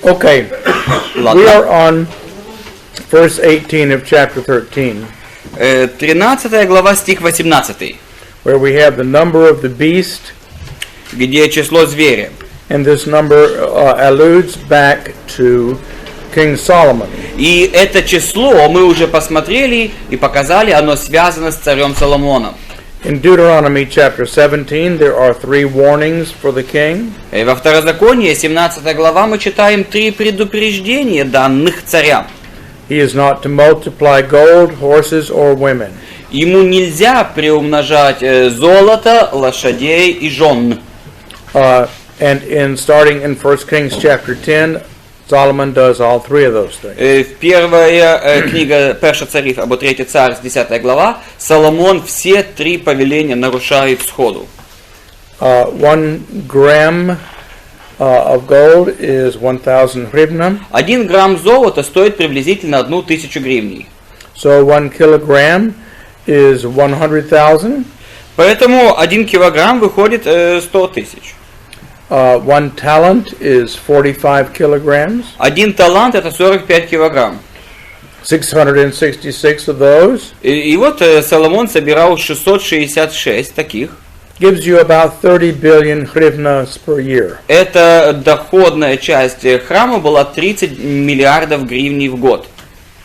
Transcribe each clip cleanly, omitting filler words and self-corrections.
Okay, we are on verse 18 of chapter 13, 13 глава, стих 18, where we have the number of the beast, где число зверя. and this number alludes back to King Solomon. И это число мы уже посмотрели и показали, оно связано с царем Соломоном. In Deuteronomy chapter 17, there are 3 warnings for the king. И во Второзаконии, 17 глава, мы читаем 3 предупреждения, данных царям. He is not to multiply gold, horses, or women. Ему нельзя приумножать золото, лошадей и жен. And in starting in 1 Kings chapter 10, Solomon does all 3 of those things. Первая книга Перша царів, або 3 царь, 10 глава, Соломон все 3 повеления нарушает сходу. 1 gram of gold is 1,000 hryvnia. 1 грамм золота стоит приблизительно 1000 гривней. So 1 kilogram is 100,000. Поэтому 1 килограмм выходит 100 тысяч. 1 talent is 45 kilograms. 1 талант это 45 килограмм. 666 of those И вот Соломон собирал 666 таких. gives you about 30 billion hryvnias per year. Эта доходная часть храма была 30 миллиардов гривней в год.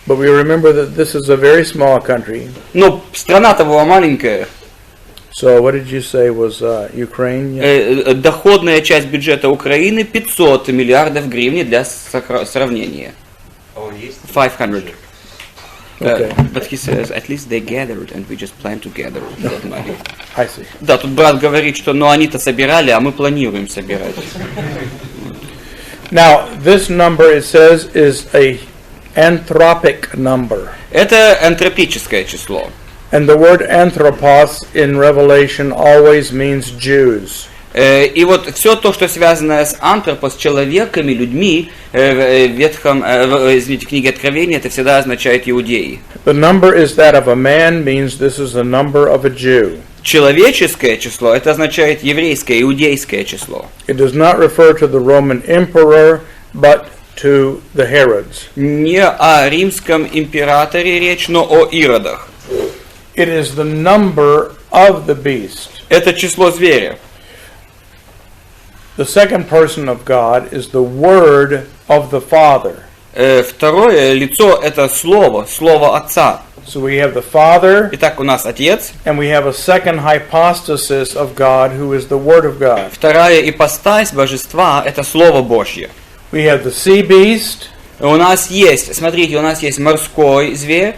But we remember that this is a very small country. Но страна-то была маленькая. So what did you say was Ukraine? Yeah. Доходная часть бюджета Украины 500 миллиардов гривен для сравнения. 500. Okay. But he says, at least they gathered, and we just plan to gather that money. I see. Да, тут брат говорит, что ну они-то собирали, а мы планируем собирать. Now, this number, it says, is a anthropic number. Это энтропическое число. And the word anthropos in Revelation always means Jews. И вот все то, что связано с антропос, человеками, людьми, в ветхом, извините, книге Откровения, это всегда означает иудеи. The number is that of a man means this is the number of a Jew. Человеческое число, это означает еврейское, иудейское число. It does not refer to the Roman emperor, but to the Herods. Не о римском императоре речь, но о иродах. It is the number of the beast. Это число зверя. The second person of God is the word of the Father. Второе лицо это слово, слово Отца. So we have the Father, Итак, у нас Отец. and we have a second hypostasis of God who is the Word of God. Вторая ипостась божества это Слово Божье. We have the sea beast, У нас есть, смотрите, у нас есть морской зверь.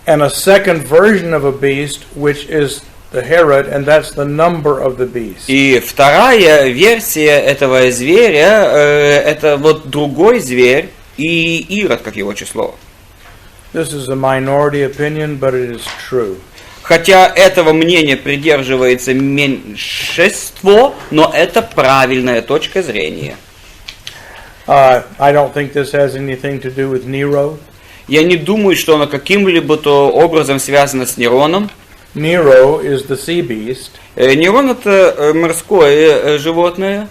and a second version of a beast, which is the Herod, and that's the number of the beast. И вторая версия этого зверя, это вот другой зверь и Ирод, как его число. This is a minority opinion, but it is true. Хотя этого мнения придерживается меньшинство, но это правильная точка зрения. I don't think this has anything to do with Nero. Я не думаю, что оно каким-либо то образом связано с Нероном. Nero is the sea beast. Нерон это морское животное.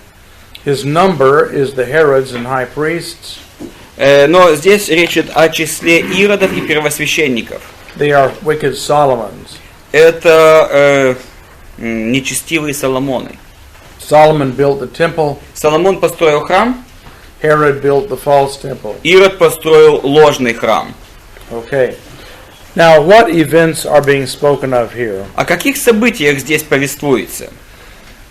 His number is the Herods and high priests. Но здесь речь идет о числе иродов и первосвященников. They are wicked Solomons. Это нечестивые Соломоны. Solomon built the temple. Соломон построил храм, Herod built the false temple. Ирод построил ложный храм. Okay. Now, what events are being spoken of here? О каких событиях здесь повествуется?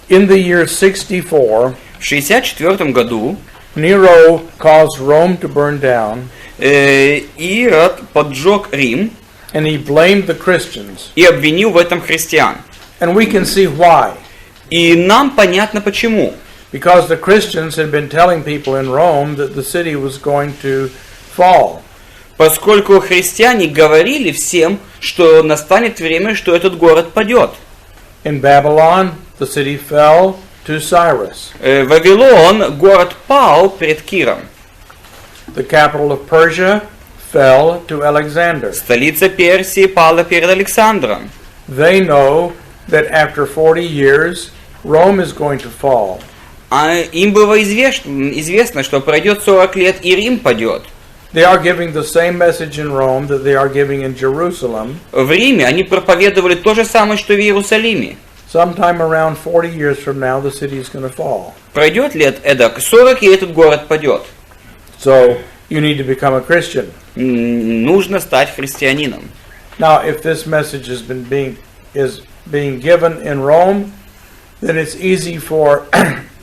In the year 64, В 64 году Nero caused Rome to burn down, Ирод поджег Рим and he blamed the Christians. и обвинил в этом христиан. And we can see why. И нам понятно почему. Because the Christians had been telling people in Rome that the city was going to fall. Поскольку христиане говорили всем, что настанет время, что этот город падет. In Babylon, the city fell to Cyrus. Вавилон, город пал перед Киром. The capital of Persia fell to Alexander. Столица Персии пала перед Александром. They know that after 40 years, Rome is going to fall. А им было известно, что пройдет 40 лет и Рим падет. They are giving the same message in Rome that they are giving in Jerusalem. В Риме они проповедовали то же самое, что и в Иерусалиме. Sometime around 40 years from now, the city is going to fall. Пройдет лет эдак 40, и этот город падет. So you need to become a Christian. Нужно стать христианином. Now, if this message is being given in Rome, then it's easy for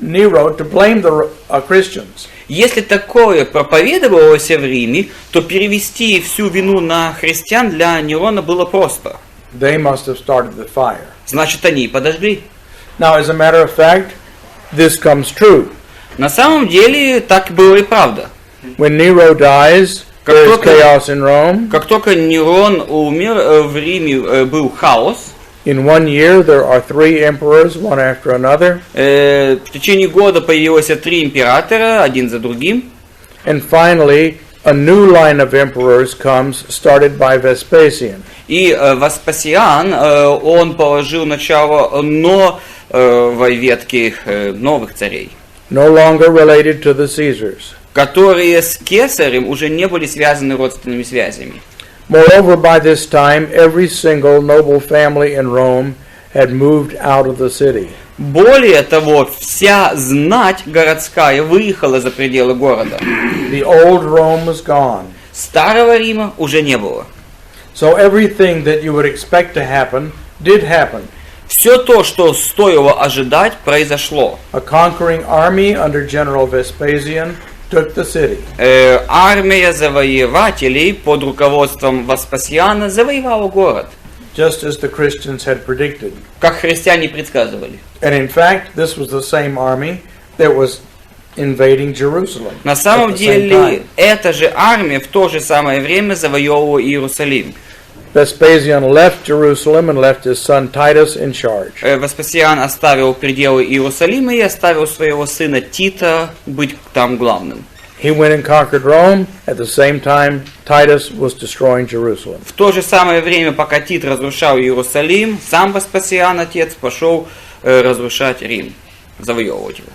Nero to blame the Christians. Если такое проповедовалось в Риме, то перевести всю вину на христиан для Нерона было просто. They must have started the fire. Значит, они и подожгли. Now, as a matter of fact, this comes true. На самом деле, так было и правда. When Nero dies, there is chaos in Rome. Как только Нерон умер, в Риме был хаос. In 1 year, there are 3 emperors, one after another. В течение года появилось 3 императора, один за другим. And finally, a new line of emperors comes, started by Vespasian. И Веспасиан, он положил начало новой ветки новых царей, No longer related to the Caesars. которые с Кесарем уже не были связаны родственными связями. Moreover, by this time, every single noble family in Rome had moved out of the city. Более того, вся знать городская выехала за пределы города. The old Rome was gone. Старого Рима уже не было. So everything that you would expect to happen did happen. Все то, что стоило ожидать, произошло. A conquering army under General Vespasian took the city. Армия завоевателей под руководством Веспасиана завоевала город, Just as the Christians had predicted. как христиане предсказывали. And in fact, this was the same army that was invading Jerusalem. На at самом the same деле, time. эта же армия в то же самое время завоевывала Иерусалим. Vespasian left Jerusalem and left his son Titus in charge. Веспасиан оставил пределы Иерусалима и оставил своего сына Тита быть там главным. He went and conquered Rome. At the same time, Titus was destroying Jerusalem. В то же самое время, пока Тит разрушал Иерусалим, сам Веспасиан, отец, пошел разрушать Рим, завоевывать его.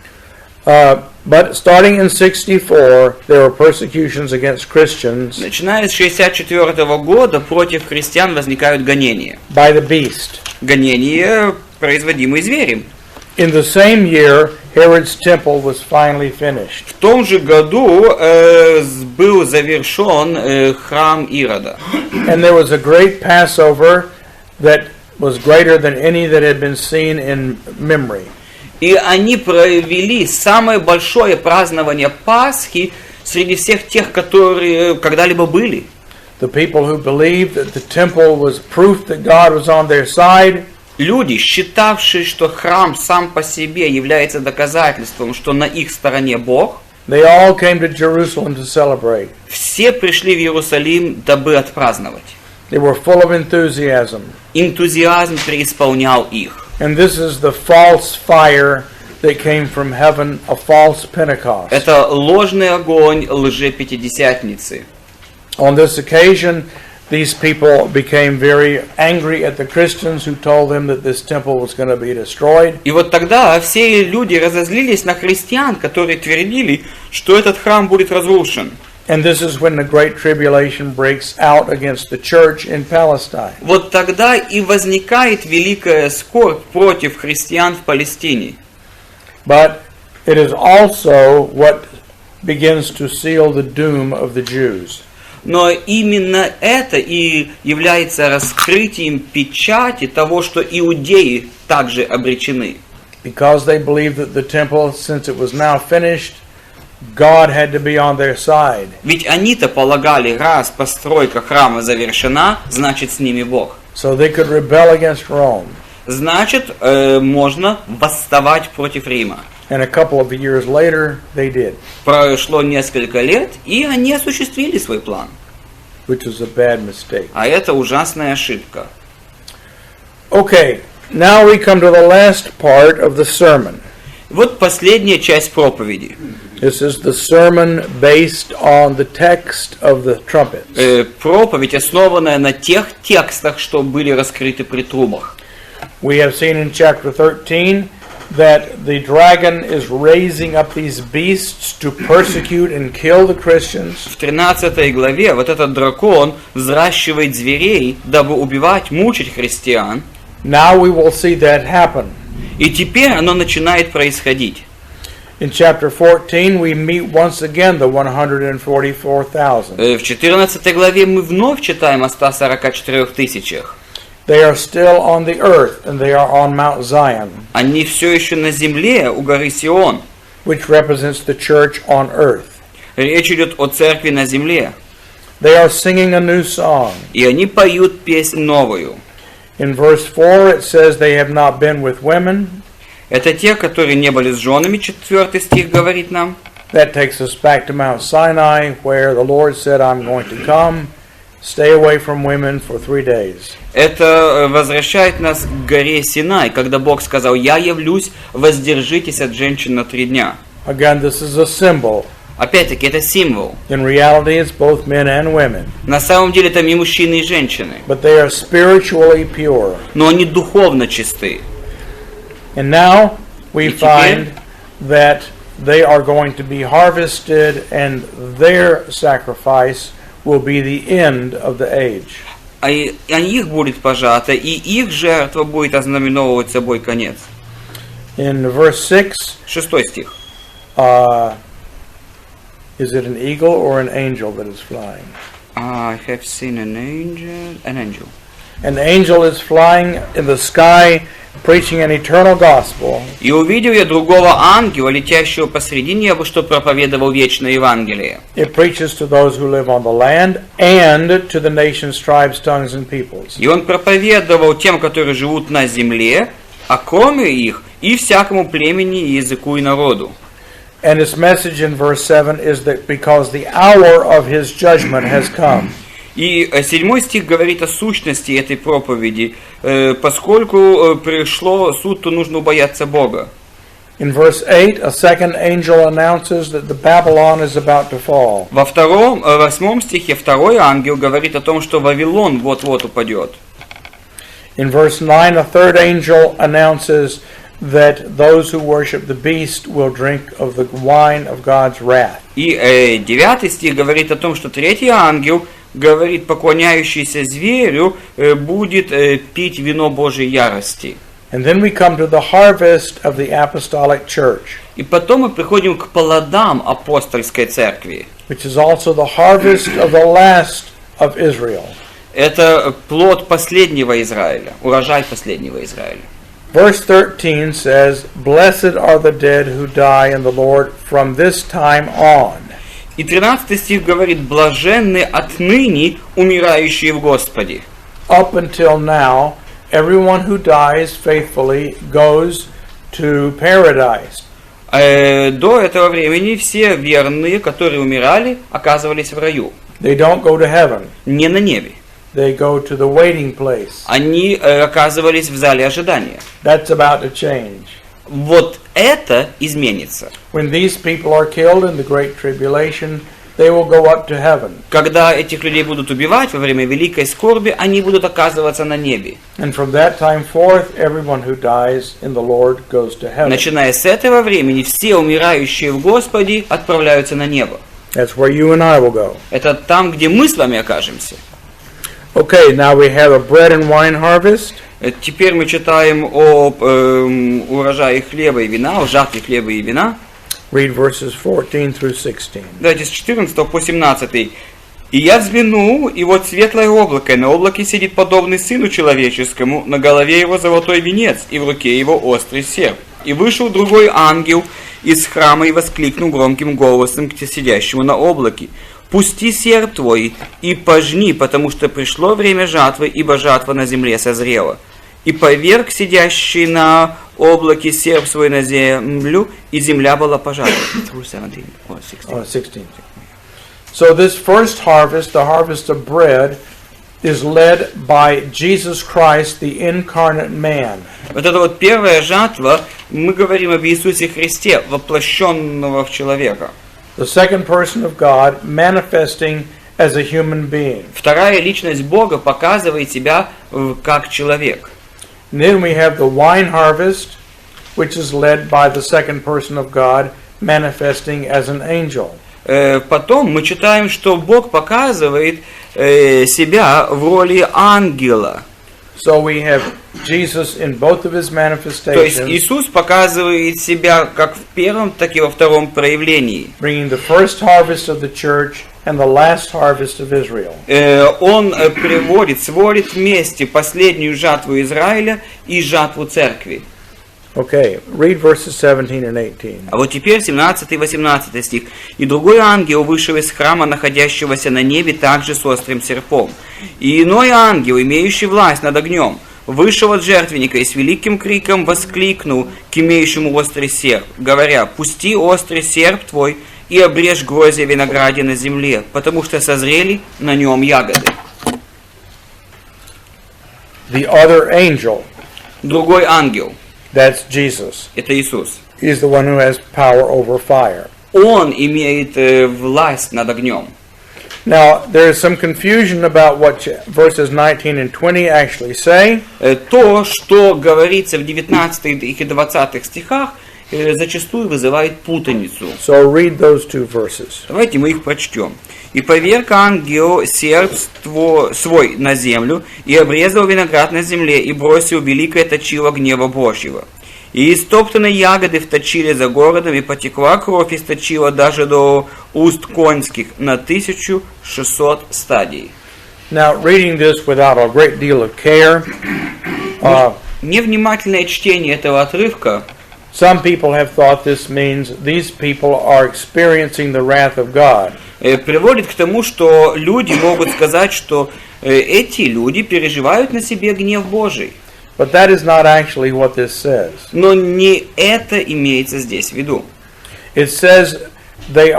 But starting in 64, there were persecutions against Christians Начиная с 64 года против христиан возникают гонения. by the beast. Гонения, производимые зверем. In the same year, Herod's temple was finally finished. В том же году был завершен храм Ирода. And there was a great Passover that was greater than any that had been seen in memory. И они провели самое большое празднование Пасхи среди всех тех, которые когда-либо были. The people who believed that the temple was proof that God was on their side, Люди, считавшие, что храм сам по себе является доказательством, что на их стороне Бог, they all came to Jerusalem to celebrate. все пришли в Иерусалим, дабы отпраздновать. They were full of enthusiasm. Энтузиазм преисполнял их. And this is the false fire that came from heaven, a false Pentecost. Это ложный огонь лжепятидесятницы. On this occasion, these people became very angry at the Christians who told them that this temple was going to be destroyed. И вот тогда все люди разозлились на христиан, которые твердили, что этот храм будет разрушен. And this is when the Great Tribulation breaks out against the church in Palestine. Вот тогда и возникает великая скорбь против христиан в Палестине. But it is also what begins to seal the doom of the Jews. Но именно это и является раскрытием печати того, что иудеи также обречены. Because they believed that the temple, since it was now finished, God had to be on their side. Ведь они-то полагали, раз постройка храма завершена, значит с ними Бог. So they could rebel against Rome. Значит, можно восставать против Рима. And a couple of years later, they did. Прошло несколько лет, и они осуществили свой план. Which was a bad mistake. А это ужасная ошибка. Okay, now we come to the last part of the sermon. Вот последняя часть проповеди. This is the sermon based on the text of the trumpets. Проповедь, основанная на тех текстах, что были раскрыты при трубах. We have seen in chapter 13 that the dragon is raising up these beasts to persecute and kill the Christians. В 13 главе вот этот дракон взращивает зверей, дабы убивать, мучить христиан. Now we will see that happen. И теперь оно начинает происходить. In chapter 14, we meet once again the 144,000. В 14 главе мы вновь читаем о 144 тысячах. They are still on the earth, and they are on Mount Zion, Они все еще на земле, у горы Сион. which represents the church on earth. Речь идет о церкви на земле. They are singing a new song. И они поют песнь новую. In verse 4, it says they have not been with women. Это те, которые не были с женами, 4 стих говорит нам. That takes us back to Mount Sinai, where the Lord said, I'm going to come, stay away from women for 3 days. Это возвращает нас к горе Синай, когда Бог сказал: «Я явлюсь, воздержитесь от женщин на 3 дня». Again, this is a symbol. Опять-таки, это символ. In reality, it's both men and women. На самом деле, там и мужчины, и женщины. But they are spiritually pure. Но они духовно чисты. And now we И теперь- find that they are going to be harvested, and their sacrifice will be the end of the age. А их будет пожато, и их жертва будет ознаменовывать собой конец. In verse 6, 6 стих. is it an eagle or an angel that is flying? I have seen an angel. An angel is flying in the sky, preaching an eternal gospel. И увидел я другого ангела, летящего посреди неба, что проповедовал вечное Евангелие. It preaches to those who live on the land and to the nations, tribes, tongues, and peoples. И он проповедовал тем, которые живут на земле, а кроме их и всякому племени, языку и народу. And his message in verse 7 is that because the hour of his judgment has come. И 7 стих говорит о сущности этой проповеди. Поскольку пришло суд, то нужно бояться Бога. In verse 8, a second angel announces that the Babylon is about to fall. Во 8 стихе второй ангел говорит о том, что Вавилон вот-вот упадет. In verse 9, a third angel announces that those who worship the beast will drink of the wine of God's wrath. И 9 стих говорит о том, что третий ангел говорит: поклоняющийся зверю будет пить вино Божьей ярости. And then we come to the harvest of the apostolic church, И потом мы приходим к плодам апостольской церкви. which is also the harvest of the last of Israel. Это плод последнего Израиля, урожай последнего Израиля. Verse 13 says, "Blessed are the dead who die in the Lord from this time on." И 13 стих говорит: блаженны отныне умирающие в Господе. Up until now, everyone who dies faithfully goes to paradise. До этого времени все верные, которые умирали, оказывались в раю. They don't go to heaven. Не на небе. They go to the waiting place. Они оказывались в зале ожидания. That's about to change. Вот это изменится. When these people are killed in the Great Tribulation, they will go up to heaven. Когда этих людей будут убивать во время великой скорби, они будут оказываться на небе. And from that time forth, everyone who dies in the Lord goes to heaven. Начиная с этого времени, все умирающие в Господе отправляются на небо. That's where you and I will go. Это там, где мы с вами окажемся. Okay, now we have a bread and wine harvest. Теперь мы читаем об урожае хлеба и вина, о жатве хлеба и вина. Read verses 14 through 16. Давайте с 14 по 17. «И я взглянул, и вот светлое облако, и на облаке сидит подобный сыну человеческому, на голове его золотой венец, и в руке его острый серп. И вышел другой ангел из храма и воскликнул громким голосом к сидящему на облаке: пусти серп твой и пожни, потому что пришло время жатвы, ибо жатва на земле созрела. И поверг сидящий на облаке серп свой на землю, и земля была пожата». 16. So this first harvest, the harvest of bread, is led by Jesus Christ, the incarnate man. Вот это вот первая жатва, мы говорим об Иисусе Христе, воплощенного в человека. The second person of God manifesting as a human being. Вторая личность Бога показывает себя как человек. And then we have the wine harvest. which is led by the second person of God, manifesting as an angel. Потом мы читаем, что Бог показывает себя в роли ангела. So we have Jesus in both of his То есть manifestations, Иисус показывает себя как в первом, так и во втором проявлении. bringing the first harvest of the church and the last harvest of Israel. Он сводит вместе последнюю жатву Израиля и жатву церкви. Okay, read verses 17 and 18. А вот теперь 17 и 18 стих. «И другой ангел вышел из храма, находящегося на небе, также с острым серпом. И иной ангел, имеющий власть над огнем, вышел от жертвенника и с великим криком воскликнул к имеющему острый серп, говоря: «Пусти острый серп твой и обрежь гроздья виноградия на земле, потому что созрели на нем ягоды». The other angel, Другой ангел, that's Jesus, это Иисус. is the one who has power over fire. Он имеет власть над огнем. Now, there is some confusion about what verses 19 and 20 actually say. То, что говорится в 19 и 20 стихах, зачастую вызывает путаницу. So read those two verses. Давайте мы их прочтем. «И поверг ангел серп свой на землю, и обрезал виноград на земле, и бросил великое точило гнева Божьего. И истоптаны ягоды вточили за городом, и потекла кровь из точила даже до уст конских на 1600 стадий». Now, reading this without a great deal of care, Невнимательное чтение этого отрывка, some people have thought this means these people are experiencing the wrath of God. приводит к тому, что люди могут сказать, что эти люди переживают на себе гнев Божий. But that is not actually what this says. Но не это имеется здесь в виду. It says they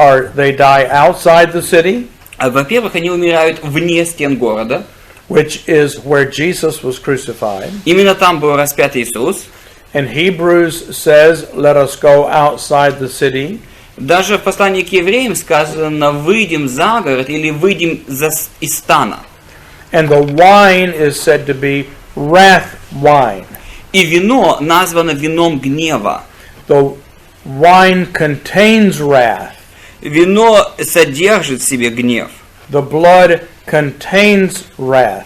die outside the city, Во-первых, они умирают вне стен города. which is where Jesus was crucified. Именно там был распят Иисус. And Hebrews says, let us go outside the city. Даже в послании к евреям сказано: «Выйдем за город» или «Выйдем из стана». And the wine is said to be wrath wine. И вино названо вином гнева. The wine contains wrath. Вино содержит в себе гнев. The blood contains wrath.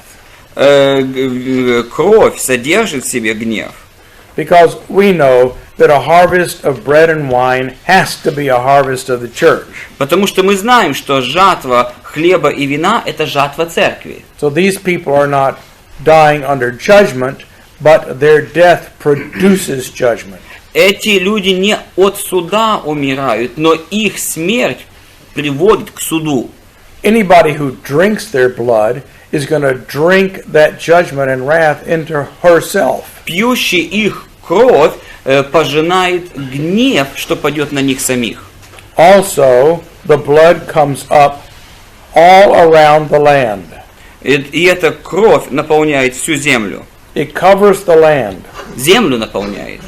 Кровь содержит в себе гнев. Because we know that a harvest of bread and wine has to be a harvest of the church. Потому что мы знаем, что жатва хлеба и вина – это жатва церкви. So these people are not dying under judgment, but their death produces judgment. Эти люди не от суда умирают, но их смерть приводит к суду. Anybody who drinks their blood is going to drink that judgment and wrath into herself. Пьющий их кровь пожинает гнев, что падет на них самих. Also, the blood comes up all around the land. И эта кровь наполняет всю землю. It covers the land. Землю наполняет.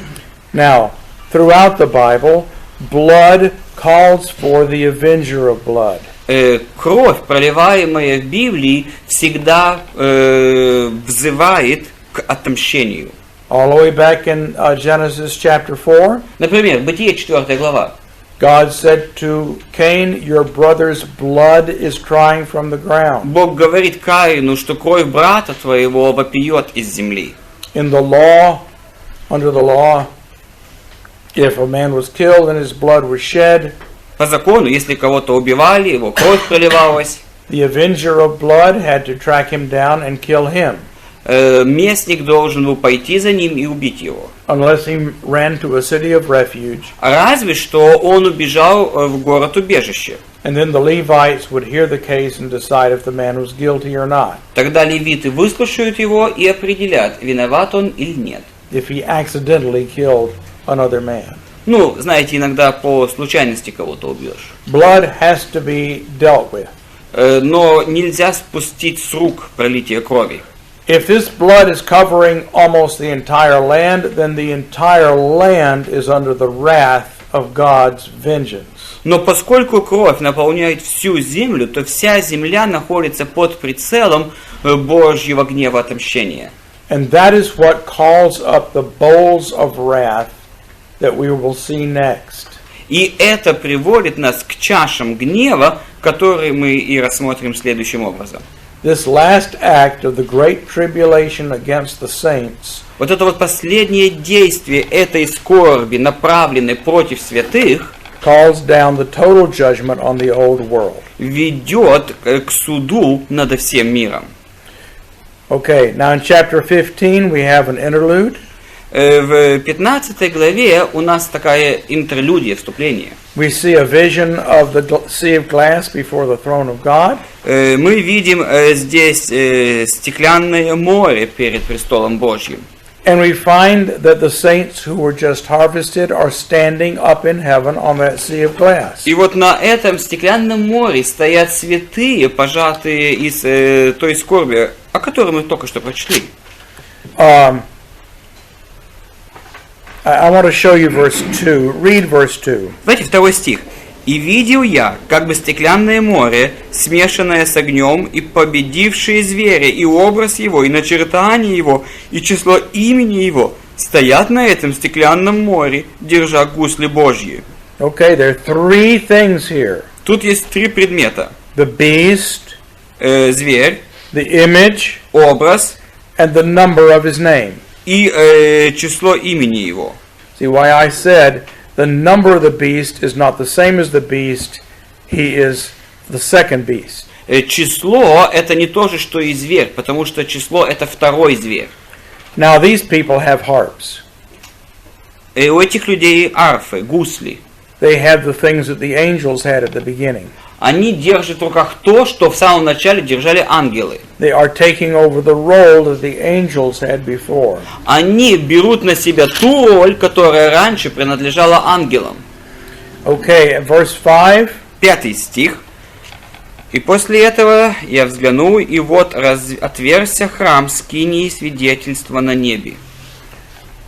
Now, throughout the Bible, blood calls for the avenger of blood. Кровь, проливаемая в Библии, всегда взывает к отмщению. All the way back in Genesis chapter 4, Например, Бытие 4 глава. God said to Cain, your brother's blood is crying from the ground. Бог говорит Каину, что кровь брата твоего вопиет из земли. In the law, under the law, if a man was killed and his blood was shed, По закону, если кого-то убивали, его кровь проливалась. the avenger of blood had to track him down and kill him, Местник должен был пойти за ним и убить его. unless he ran to a city of refuge. Разве что он убежал в город-убежище. And then the Levites would hear the case and decide if the man was guilty or not. Тогда левиты выслушают его и определят, виноват он или нет. If he accidentally killed another man. Ну, знаете, иногда по случайности кого-то убьешь. Blood has to be dealt with. Но нельзя спустить с рук пролитие крови. If this blood is covering almost the entire land, then the entire land is under the wrath of God's vengeance. Но поскольку кровь наполняет всю землю, то вся земля находится под прицелом Божьего гнева отмщения. And that is what calls up the bowls of wrath that we will see next. И это приводит нас к чашам гнева, которые мы и рассмотрим следующим образом. This last act of the great tribulation against the saints Вот это вот последнее действие этой скорби, направленной против святых, calls down the total judgment on the old world. ведет к суду над всем миром. Okay, now in chapter 15 we have an interlude. В 15 главе у нас такая интерлюдия, вступление. We see a vision of the sea of glass before the throne of God. Мы видим здесь стеклянное море перед престолом Божьим. And we find that the saints who were just harvested are standing up in heaven on that sea of glass. И вот на этом стеклянном море стоят святые, пожатые из той скорби, о которой мы только что прочли. I want to show you verse 2. Read verse 2. Знаете, 2 стих. «И видел я, как бы стеклянное море, смешанное с огнем, и победившие зверя, и образ его, и начертание его, и число имени его, стоят на этом стеклянном море, держа гусли Божьи». Okay, there are three things here. Тут есть 3 предмета. The beast, Зверь, the image, образ and the number of his name. и число имени его. See why I said the number of the beast is not the same as the beast. He is the second beast. Число это не то же, что и зверь, потому что число это второй зверь. Now these people have harps. И у этих людей арфы, гусли. They have the things that the angels had at the beginning. Они держат в руках то, что в самом начале держали ангелы. They are taking over the role that the angels had before. Они берут на себя ту роль, которая раньше принадлежала ангелам. Okay, verse 5. 5 стих. «И после этого я взглянул, и вот отверзся храм скинии свидетельства на небе».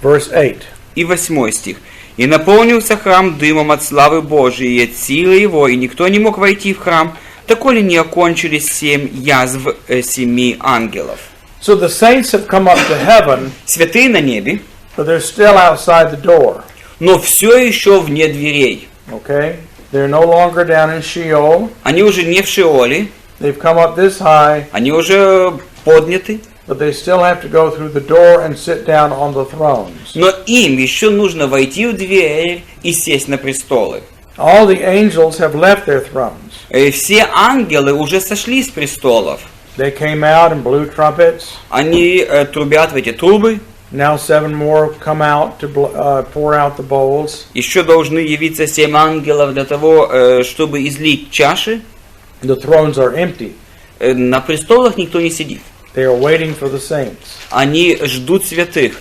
Verse 8. И 8 стих. «И наполнился храм дымом от славы Божией и от силы его, и никто не мог войти в храм, доколе не окончились 7 язв 7 ангелов». So the saints have come up to heaven, Святые на небе, but they're still outside the door. но все еще вне дверей. Okay? They're no longer down in Sheol. Они уже не в Шеоле, They've come up this high, они уже подняты, but they still have to go through the door and sit down on the thrones. но им еще нужно войти в дверь и сесть на престолы. All the angels have left their thrones. Все ангелы уже сошли с престолов. They came out and blew trumpets. Они трубят в эти трубы. Now 7 more come out to pour out the bowls. Еще должны явиться 7 ангелов для того, чтобы излить чаши. The thrones are empty. На престолах никто не сидит. They are waiting for the saints. Они ждут святых.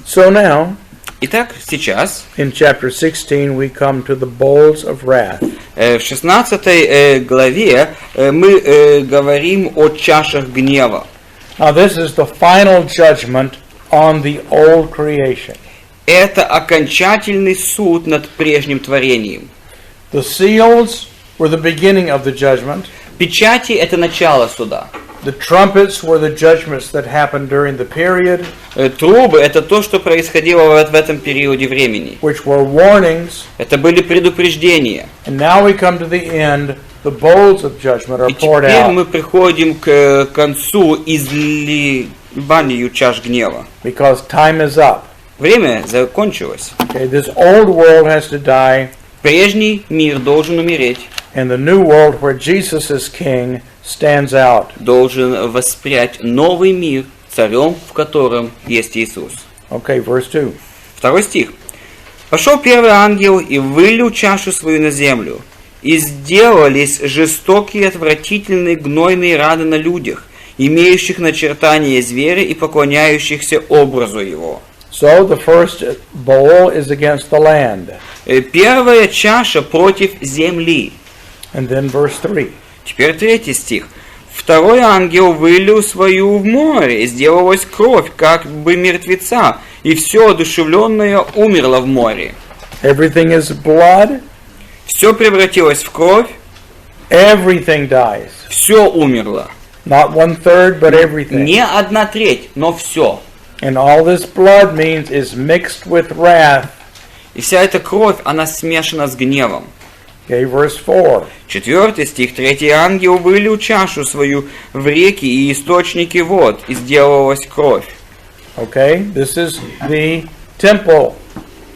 So now, Итак, сейчас, in chapter 16, we come to the bowls of wrath. в 16 главе мы говорим о чашах гнева. Now this is the final judgment on the old creation. Это окончательный суд над прежним творением. The seals were the beginning of the judgment. Печати – это начало суда. The trumpets were the judgments that happened during the period, Трубы – это то, что происходило в этом периоде времени. which were warnings. Это были предупреждения. And now we come to the end. The bowls of judgment are И poured теперь out мы приходим к концу изливанию чаш гнева. because time is up. Время закончилось. Okay, this old world has to die, Прежний мир должен умереть, and the new world where Jesus is king stands out. должен воспрять новый мир, царем в котором есть Иисус. Okay, verse 2. 2 стих. «Пошел первый ангел и вылил чашу свою на землю, и сделались жестокие, отвратительные, гнойные раны на людях, имеющих начертание зверя и поклоняющихся образу его». So the first bowl is against the land. Первая чаша против земли. And then verse 3. Теперь 3 стих. «Второй ангел вылил свою в море, и сделалась кровь, как бы мертвеца, и все одушевленное умерло в море». Everything is blood. Все превратилось в кровь, Everything dies. все умерло. Not 1/3, but everything. Не 1/3, но все. And all this blood means is mixed with wrath. И вся эта кровь, она смешана с гневом. Okay, verse 4. 4 стих. 3 ангел вылил чашу свою в реки и источники вод, и сделалась кровь. Okay, this is the temple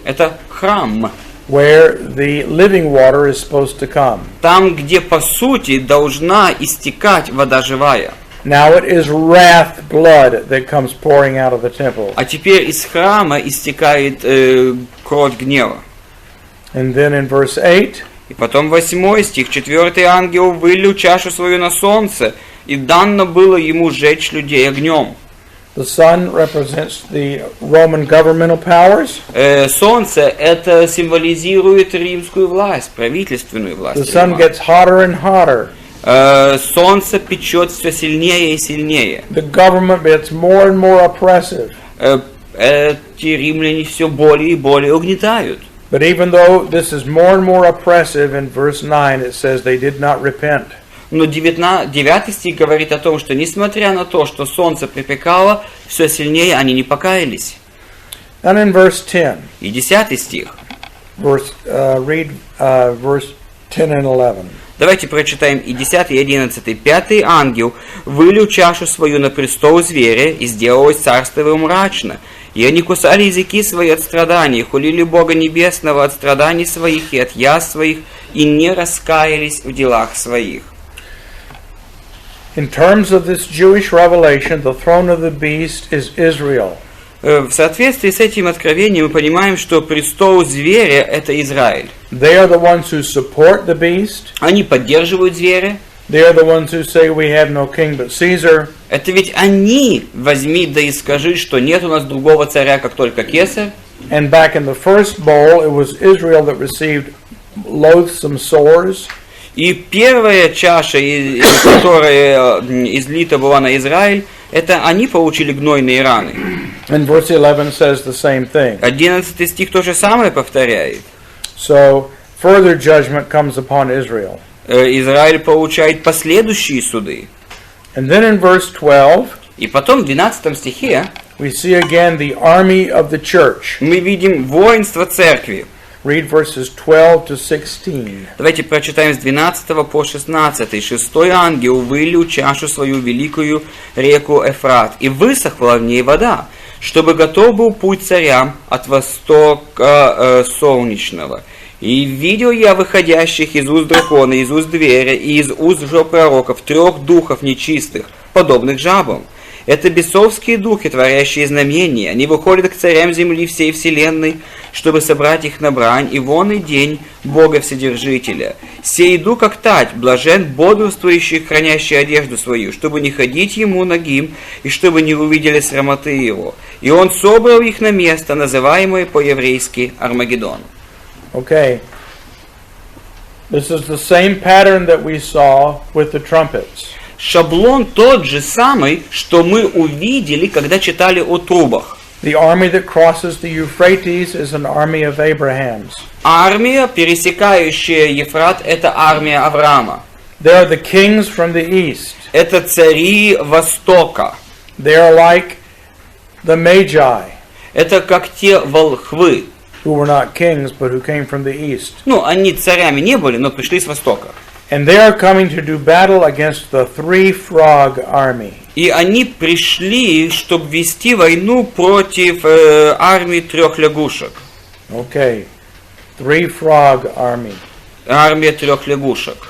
Это храм. where the living water is supposed to come. Там, где по сути должна истекать вода живая. Now it is wrath blood that comes pouring out of the temple. А теперь из храма истекает кровь гнева. And then in verse 8, И потом 8 стих. 4 ангел вылил чашу свою на солнце, и дано было ему сжечь людей огнем. the sun represents the Roman governmental powers. Солнце это символизирует римскую власть, правительственную власть. The sun gets hotter and hotter. Солнце печет все сильнее и сильнее. The government gets more and more oppressive. Эти римляне все более и более угнетают. But even though this is more and more oppressive, in verse 9 it says they did not repent. Но 9 стих говорит о том, что несмотря на то, что солнце припекало, все сильнее они не покаялись. And in verse 10, И 10 стих. read verse 10 and 11. Давайте прочитаем и 10, и 11. 5 ангел вылил чашу свою на престол зверя, и сделалось царство его мрачно. И они кусали языки свои от страданий, хулили Бога Небесного от страданий своих и от язв своих, и не раскаялись в делах своих. In terms of this Jewish revelation, the throne of the beast is Israel. В соответствии с этим откровением мы понимаем, что престол зверя – это Израиль. They are the ones who support the beast. Они поддерживают зверя. They are the ones who say we have no king but Caesar. Это ведь они, возьми да и скажи, что нет у нас другого царя, как только Кесарь. And back in the first bowl, it was Israel that received loathsome sores. И первая чаша, которая излита была на Израиль, это они получили гнойные раны. And verse 11 says the same thing. 11 стих то же самое повторяет. So further judgment comes upon Israel. Израиль получает последующие суды. And then in verse 12, И потом в 12 стихе we see again the army of the church. мы видим воинство церкви. Read verses 12 to 16. Давайте прочитаем с 12 по 16. 6 ангел вылил чашу свою великую реку Эфрат, и высохла в ней вода, чтобы готов был путь царям от востока солнечного. И видел я выходящих из уст дракона, из уст зверя и из уст пророков 3 духов нечистых, подобных жабам. Это бесовские духи, творящие знамения. Они выходят к царям земли всей вселенной, чтобы собрать их на брань, и вон и день Бога Вседержителя. Сей иду как тать, блажен бодрствующий, хранящий одежду свою, чтобы не ходить ему нагим, и чтобы не увидели срамоты его. И он собрал их на место, называемое по-еврейски Армагеддон. Okay. This is the same pattern that we saw with the trumpets. Шаблон тот же самый, что мы увидели, когда читали о трубах. The army that crosses the Euphrates is an army of Abraham's. Армия, пересекающая Ефрат, это армия Авраама. They are the kings from the east. Это цари Востока. They are like the Magi, Это как те волхвы. who were not kings but who came from the east. Ну, они царями не были, но пришли с Востока. And they are coming to do battle against the three-frog army. И они пришли, чтобы вести войну против армии 3 лягушек. Okay. Three-frog army. Армия 3 лягушек.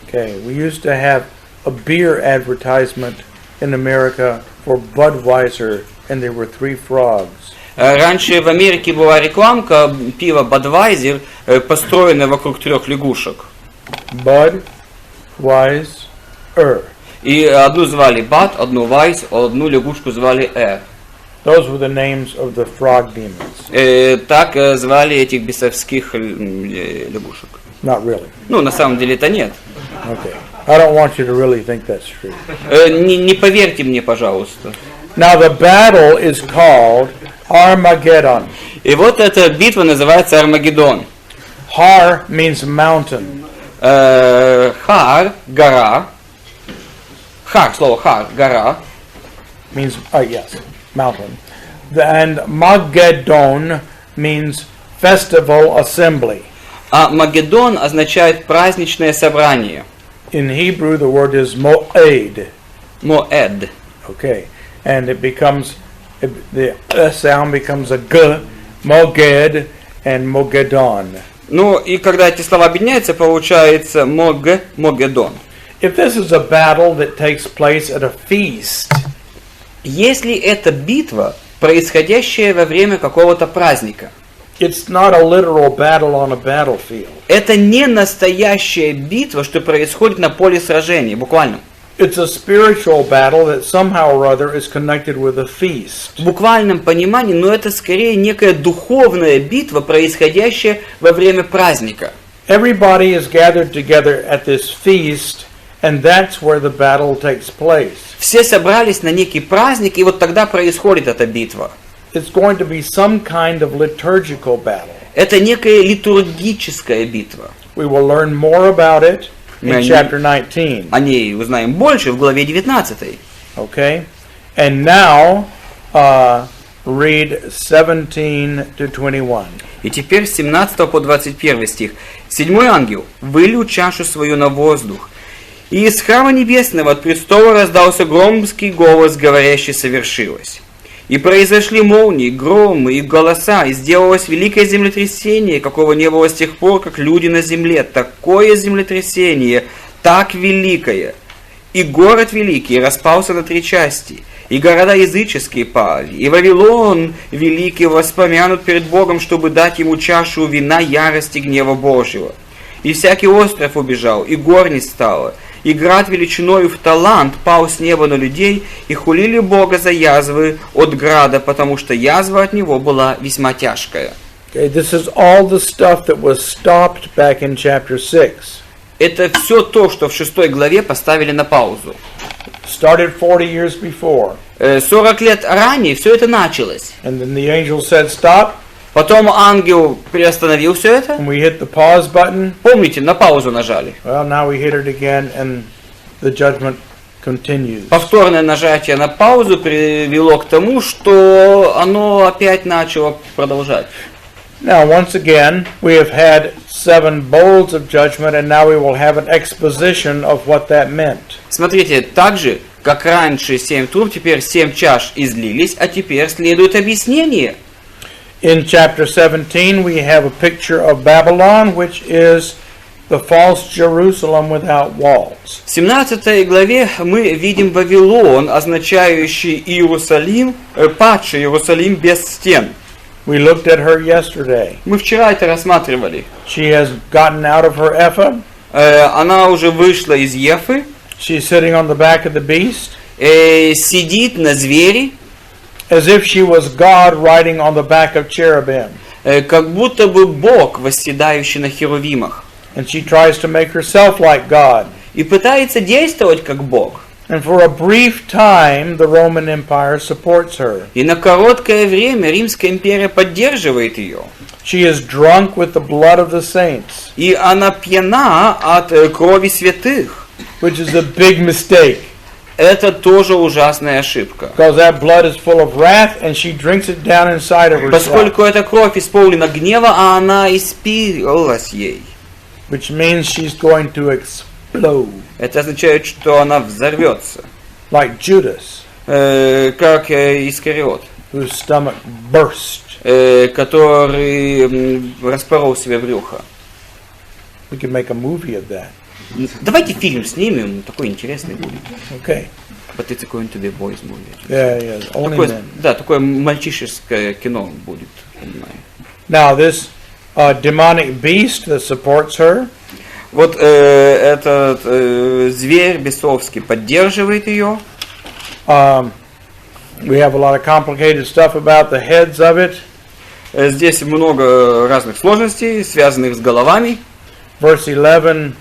Okay. We used to have a beer advertisement in America for Budweiser, and there were 3 frogs. Раньше в Америке была рекламка пива Budweiser, построенная вокруг 3 лягушек. Budweiser. И одну звали Бад, одну Вайс, одну лягушку звали Those were the names of the frog demons. Так звали этих бесовских лягушек. Not really. Ну, на самом деле это нет. Okay. I don't want you to really think that's true. Не поверьте мне, пожалуйста. Now the battle is called Armageddon. И вот эта битва называется Армагеддон. Har means mountain. Хар, гора. Хар, слово хар, гора. Means, yes, mountain. And Mageddon means festival assembly. А Магеддон означает праздничное собрание. In Hebrew, the word is moed. Моэд. Okay, and it becomes the sound becomes a g, moged and mogeddon. Ну и когда эти слова объединяются, получается Могеддон. If this is a battle that takes place at a feast, Если это битва, происходящая во время какого-то праздника, it's not a literal battle on a battlefield. это не настоящая битва, что происходит на поле сражений, буквально. It's a spiritual battle that somehow or other is connected with a feast. В буквальном понимании, но это скорее некая духовная битва, происходящая во время праздника. Everybody is gathered together at this feast, and that's where the battle takes place. Все собрались на некий праздник, и вот тогда происходит эта битва. It's going to be some kind of liturgical battle. Это некая литургическая битва. We will learn more about it in Мы chapter 19. О ней узнаем больше в главе 19. Okay? And now, read 17 to 21. И теперь с 17 по 21 стих. «Седьмой ангел вылил чашу свою на воздух, и из храма небесного от престола раздался громкий голос, говорящий: совершилось. И произошли молнии, громы и голоса, и сделалось великое землетрясение, какого не было с тех пор, как люди на земле. Такое землетрясение, так великое. И город великий распался на 3 части, и города языческие пали, и Вавилон великий воспомянут перед Богом, чтобы дать ему чашу вина ярости гнева Божьего. И всякий остров убежал, и гор не стало, и град величиною в талант пал с неба на людей, и хулили Бога за язвы от града, потому что язва от него была весьма тяжкая». Okay, this is all the stuff that was stopped back in chapter 6. Это все то, что в 6 главе поставили на паузу. Started 40 years before. 40 лет ранее все это началось. And then the angel said, stop. Потом ангел приостановил все это. And we hit the pause button. Помните, на паузу нажали. Well, now we hit it again and the judgment continues. Повторное нажатие на паузу привело к тому, что оно опять начало продолжать. Now, once again, we have had 7 bowls of judgment, and now we will have an exposition of what that meant. Смотрите, так же, как раньше 7 труб, теперь 7 чаш излились, а теперь следует объяснение. In chapter 17, we have a picture of Babylon, which is the false Jerusalem without walls. В 17 главе мы видим Вавилон, означающий Иерусалим, падший Иерусалим без стен. We looked at her yesterday. Мы вчера это рассматривали. She has gotten out of her ephah. Она уже вышла из Ефы, She's sitting on the back of the beast, сидит на звере, as if she was God riding on the back of cherubim. как будто бы Бог, восседающий на херувимах, And she tries to make herself like God. и пытается действовать как Бог. And for a brief time, the Roman Empire supports her. И на короткое время Римская империя поддерживает ее. She is drunk with the blood of the saints, И она пьяна от крови святых. which is a big mistake, Это тоже ужасная ошибка. because that blood is full of wrath, and she drinks it down inside of herself, Поскольку эта кровь исполнена гнева, а она испилась ей. which means she's going to explode, Это означает, что она взорвется. like Judas, Как Искариот, whose stomach burst. который распорол себе брюхо. We can make a movie of that. Давайте фильм снимем, такой интересный будет. Okay. But it's going to be a boys movie. Yeah, only Такое, men. да, такое мальчишеское кино будет, понимаю. Now this demonic beast that supports her, Вот этот зверь бесовский поддерживает ее. we have a lot of complicated stuff about the heads of it. Здесь много разных сложностей, связанных с головами. Verse 11,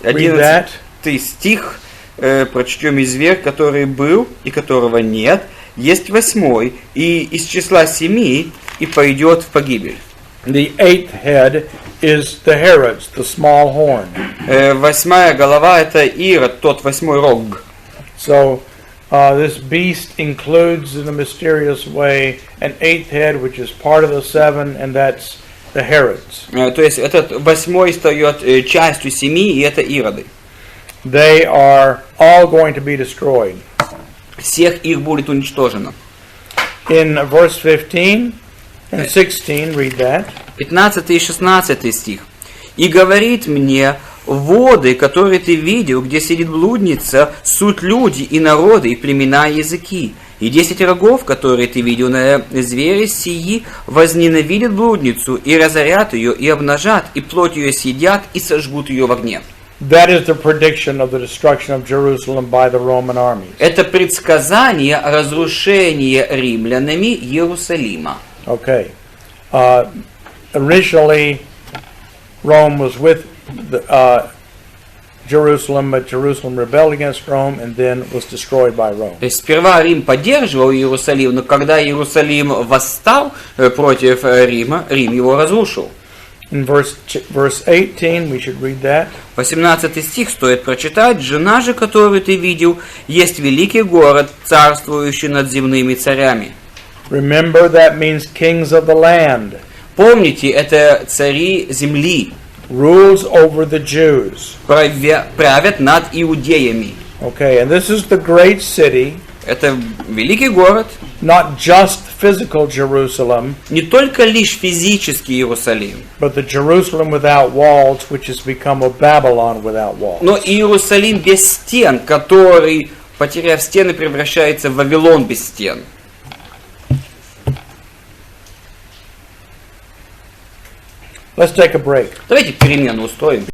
read that. 11 стих, прочтем: «И зверь, который был и которого нет, есть 8, и из числа 7, и пойдет в погибель». The 8th head is the Herod's, the small horn. 8 голова — это Ирод, тот 8 рог. So This beast includes in a mysterious way an eighth head, which is part of the seven, and that's the Herods. То есть этот восьмой стает частью семи, и это Ироды. They are all going to be destroyed. Всех их будет уничтожено. In verse 15 and 16, read that. 15 и 16 стих. «И говорит мне, воды, которые ты видел, где сидит блудница, суть люди и народы, и племена, и языки. И 10 рогов, которые ты видел на звере сии, возненавидят блудницу, и разорят ее, и обнажат, и плоть ее съедят, и сожгут ее в огне». That is the prediction of the destruction of Jerusalem by the Roman armies. Это предсказание разрушения римлянами Иерусалима. Okay. Originally, Rome was with Jerusalem, but Jerusalem rebelled against Rome and then was destroyed by Rome. То есть сперва Рим поддерживал Иерусалим, но когда Иерусалим восстал против Рима, Рим его разрушил. In verse 18, we should read that. 18 стих стоит прочитать. «Жена же, которую ты видел, есть великий город, царствующий над земными царями». Remember, that means kings of the land. Помните, это цари земли. Rules over the Jews. Правят над иудеями. Okay, and this is the great city. Это великий город. Not just physical Jerusalem, Не только лишь физический Иерусалим, but the Jerusalem without walls, which has become a Babylon without walls. но Иерусалим без стен, который, потеряв стены, превращается в Вавилон без стен. Let's take a break. Давайте перемену устроим.